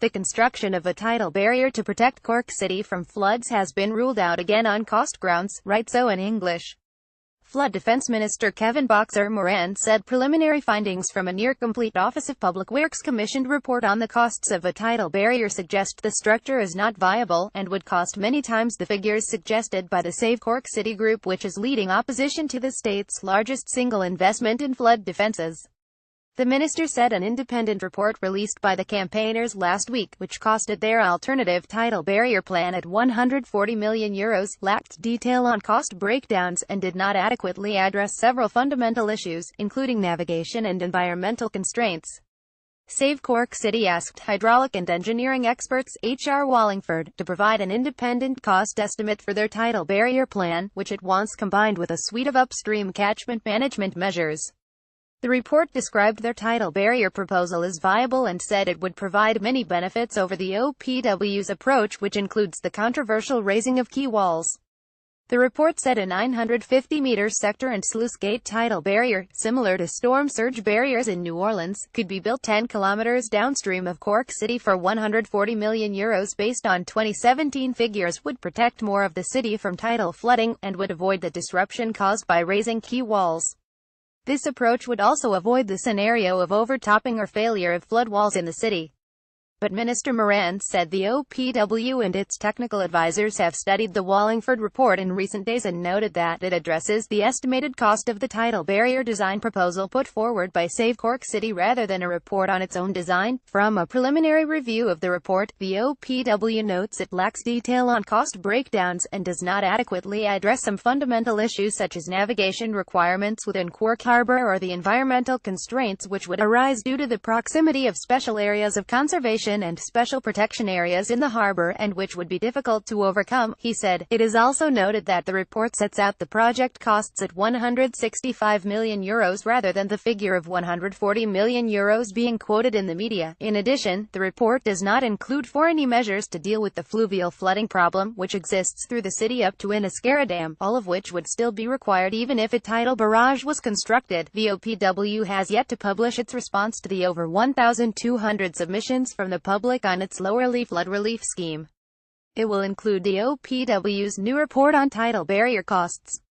The construction of a tidal barrier to protect Cork City from floods has been ruled out again on cost grounds, writes O in English. Flood Defence Minister Kevin Boxer-Moran said preliminary findings from a near-complete Office of Public Works commissioned report on the costs of a tidal barrier suggest the structure is not viable, and would cost many times the figures suggested by the Save Cork City group, which is leading opposition to the state's largest single investment in flood defences. The minister said an independent report released by the campaigners last week, which costed their alternative tidal barrier plan at €140 million, lacked detail on cost breakdowns, and did not adequately address several fundamental issues, including navigation and environmental constraints. Save Cork City asked hydraulic and engineering experts, HR Wallingford, to provide an independent cost estimate for their tidal barrier plan, which it wants combined with a suite of upstream catchment management measures. The report described their tidal barrier proposal as viable and said it would provide many benefits over the OPW's approach, which includes the controversial raising of quay walls. The report said a 950-meter sector and sluice gate tidal barrier, similar to storm surge barriers in New Orleans, could be built 10 kilometers downstream of Cork City for €140 million based on 2017 figures, would protect more of the city from tidal flooding, and would avoid the disruption caused by raising quay walls. This approach would also avoid the scenario of overtopping or failure of flood walls in the city. But Minister Moran said the OPW and its technical advisors have studied the Wallingford report in recent days and noted that it addresses the estimated cost of the tidal barrier design proposal put forward by Save Cork City rather than a report on its own design. From a preliminary review of the report, the OPW notes it lacks detail on cost breakdowns and does not adequately address some fundamental issues such as navigation requirements within Cork Harbour or the environmental constraints which would arise due to the proximity of special areas of conservation and special protection areas in the harbour, and which would be difficult to overcome, he said. It is also noted that the report sets out the project costs at €165 million rather than the figure of €140 million being quoted in the media. In addition, the report does not include for any measures to deal with the fluvial flooding problem, which exists through the city up to Inniscarra Dam, all of which would still be required even if a tidal barrage was constructed. The OPW has yet to publish its response to the over 1,200 submissions from the public on its lower flood relief scheme. It will include the OPW's new report on tidal barrier costs.